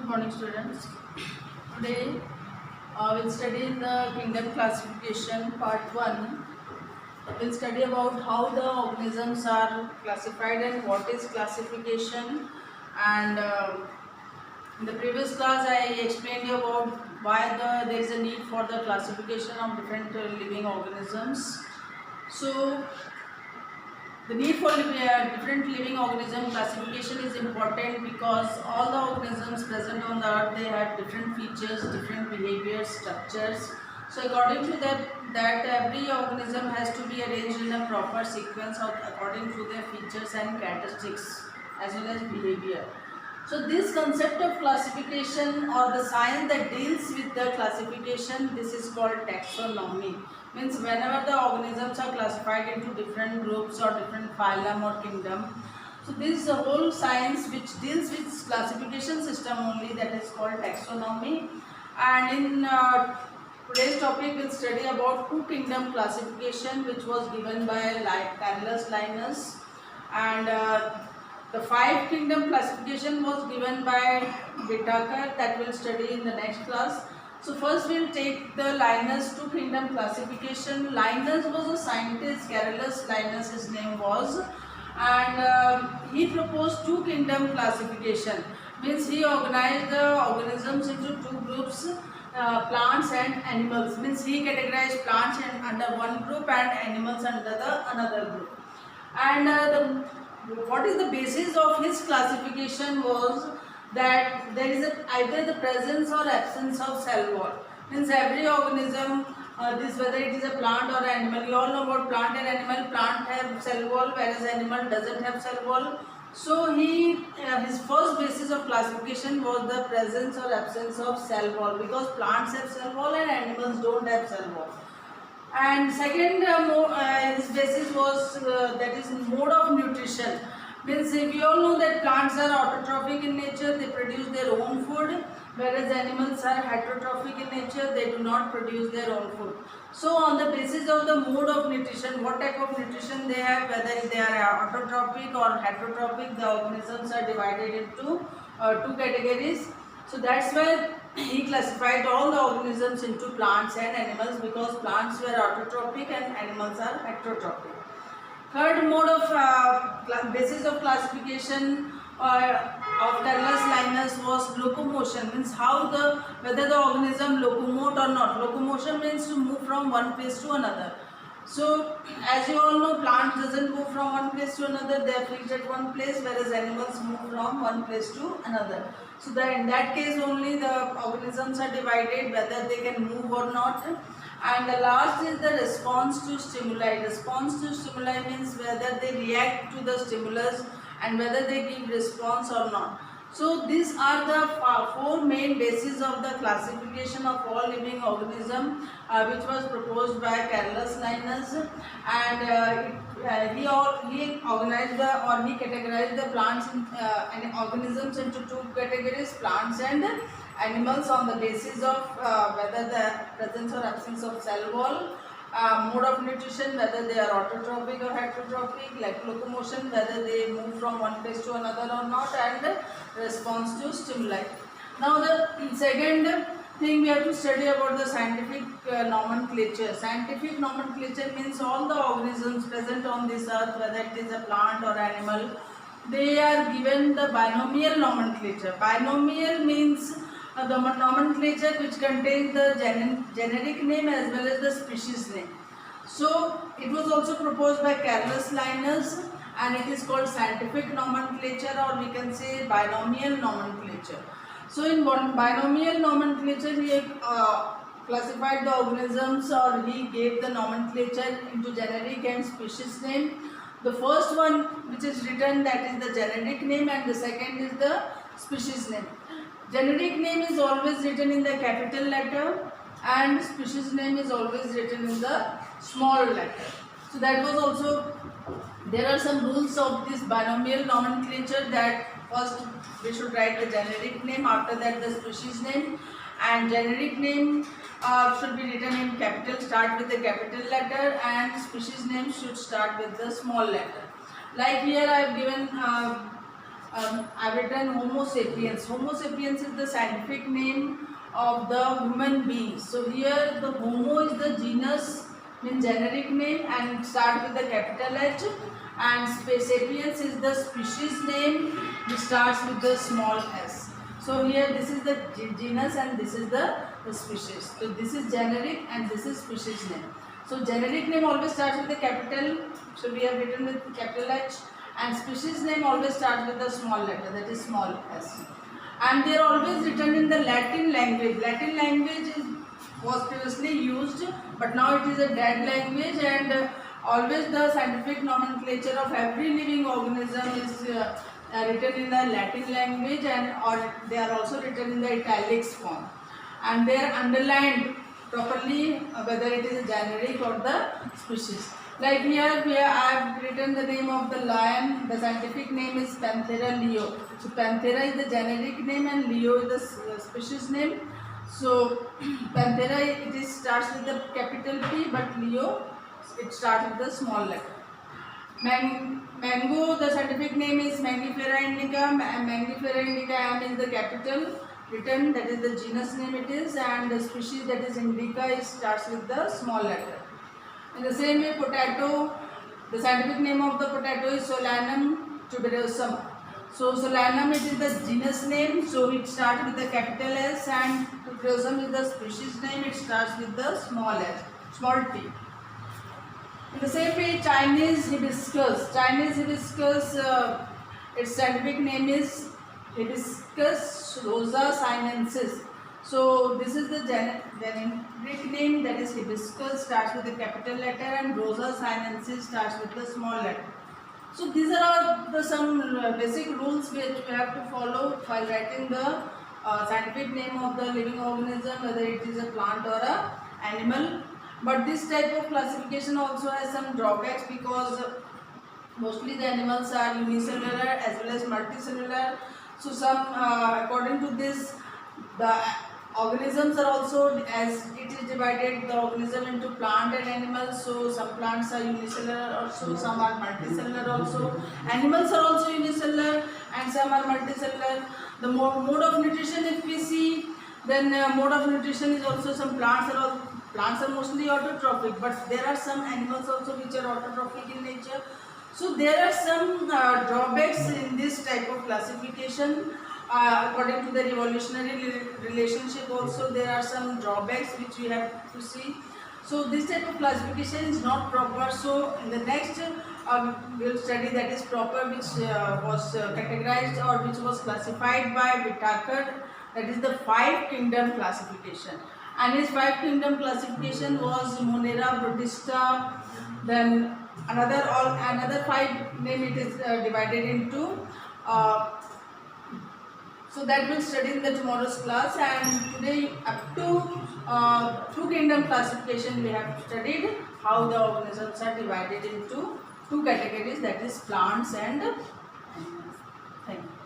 Good morning, students. Today we'll study in the kingdom classification part 1. We'll study about how the organisms are classified and what is classification. And in the previous class I explained you about why there is a need for the classification of different living organisms. So the need for different living organism classification is important because all the organisms present on the earth, they have different features, different behaviors, structures. So according to that every organism has to be arranged in a proper sequence according to their features and characteristics as well as behavior. So this concept of classification or the science that deals with the classification, this is called taxonomy. Means whenever the organisms are classified into different groups or different phylum or kingdom, so this is a whole science which deals with classification system only, that is called taxonomy. And in today's topic we'll study about two kingdom classification which was given by Carolus Linnaeus, and the five kingdom classification was given by Whittaker, that we'll study in the next class. So first we'll take the Linnaeus two kingdom classification. Linnaeus was a scientist, Carolus Linnaeus his name was, and he proposed two kingdom classification. Means he organized the organisms into two groups, plants and animals. Means he categorized plants under one group and animals under the another group. And what is the basis of his classification was that there is either the presence or absence of cell wall. Means every organism, whether it is a plant or animal, you all know about plant and animal. Plant have cell wall whereas animal doesn't have cell wall. So his first basis of classification was the presence or absence of cell wall, because plants have cell wall and animals don't have cell wall. And second his basis was that is mode of nutrition. Means we all know that plants are autotrophic in nature, they produce their own food, whereas animals are heterotrophic in nature, they do not produce their own food. So on the basis of the mode of nutrition, what type of nutrition they have, whether they are autotrophic or heterotrophic, the organisms are divided into two categories. So that's why he classified all the organisms into plants and animals, because plants were autotrophic and animals are heterotrophic. Third mode of basis of classification of Carolus Linnaeus was locomotion. Means whether the organism locomote or not. Locomotion means to move from one place to another. So as you all know, plants doesn't move from one place to another, they are fixed at one place, whereas animals move from one place to another. So in that case only the organisms are divided whether they can move or not. And the last is the response to stimuli. Response to stimuli means whether they react to the stimulus and whether they give response or not. So these are the four main bases of the classification of all living organism, which was proposed by Carolus Linnaeus, and he organized he categorized the plants and organisms into two categories, plants and animals, on the basis of whether the presence or absence of cell wall, mode of nutrition, whether they are autotrophic or heterotrophic, like locomotion, whether they move from one place to another or not, and response to stimuli. Now the second thing we have to study about the scientific nomenclature. Scientific nomenclature means all the organisms present on this earth, whether it is a plant or animal, they are given the binomial nomenclature. Binomial means the nomenclature which contains the generic name as well as the species name. So it was also proposed by Carolus Linnaeus, and it is called scientific nomenclature, or we can say binomial nomenclature. So in binomial nomenclature he classified the organisms, or he gave the nomenclature into generic and species name. The first one which is written, that is the generic name, and the second is the species name. Generic name is always written in the capital letter and species name is always written in the small letter. So that was also, there are some rules of this binomial nomenclature, that first we should write the generic name, after that the species name, and generic name should be written in capital, start with the capital letter, and species name should start with the small letter. Like here I have given I've written Homo sapiens. Homo sapiens is the scientific name of the human being. So here the Homo is the genus, means generic name, and start with the capital H, and sapiens is the species name which starts with the small s. So here this is the genus and this is the species. So this is generic and this is species name. So generic name always starts with the capital, so we have written with capital H, and species name always starts with the small letter, that is small s. And they are always written in the Latin language. Latin language was previously used, but now it is a dead language, and always the scientific nomenclature of every living organism is written in the Latin language, and or they are also written in the italics form, and they are underlined properly whether it is a generic or the species. Like here I have written the name of the lion. The scientific name is Panthera leo. So Panthera is the generic name and Leo is the species name. So Panthera it starts with the capital P, but Leo it starts with the small letter. Mango, the scientific name is Mangifera indica. Mangifera indica, M is the capital written, that is the genus name it is, and the species, that is indica, it starts with the small letter. In the same way, potato, the scientific name of the potato is Solanum tuberosum. So Solanum it is the genus name, so it starts with the capital S, and tuberosum is the species name, it starts with the small s, small t. In the same way, Chinese hibiscus. Chinese hibiscus, its scientific name is Hibiscus rosa sinensis. So this is the generic name, that is hibiscus, starts with the capital letter, and rosa sinensis starts with the small letter. So these are all some basic rules which we have to follow while writing the scientific name of the living organism, whether it is a plant or a animal. But this type of classification also has some drawbacks, because mostly the animals are unicellular as well as multicellular. So some according to this, the organisms are also, as it is divided the organism into plant and animals, so some plants are unicellular also, some are multicellular also. Animals are also unicellular and some are multicellular. The mode of nutrition, if we see, then mode of nutrition is also, some plants are mostly autotrophic, but there are some animals also which are autotrophic in nature. So there are some drawbacks in this type of classification. According to the evolutionary relationship also, there are some drawbacks which we have to see. So this type of classification is not proper. So in the next we will study that is proper, which was categorized or which was classified by Whitaker, that is the 5 kingdom classification. And his 5 kingdom classification was Monera, Protista, then another 5 name it is divided into. So that we'll study in the tomorrow's class, and today up to 2 kingdom classification we have studied how the organisms are divided into 2 categories, that is plants and animals. Thank you.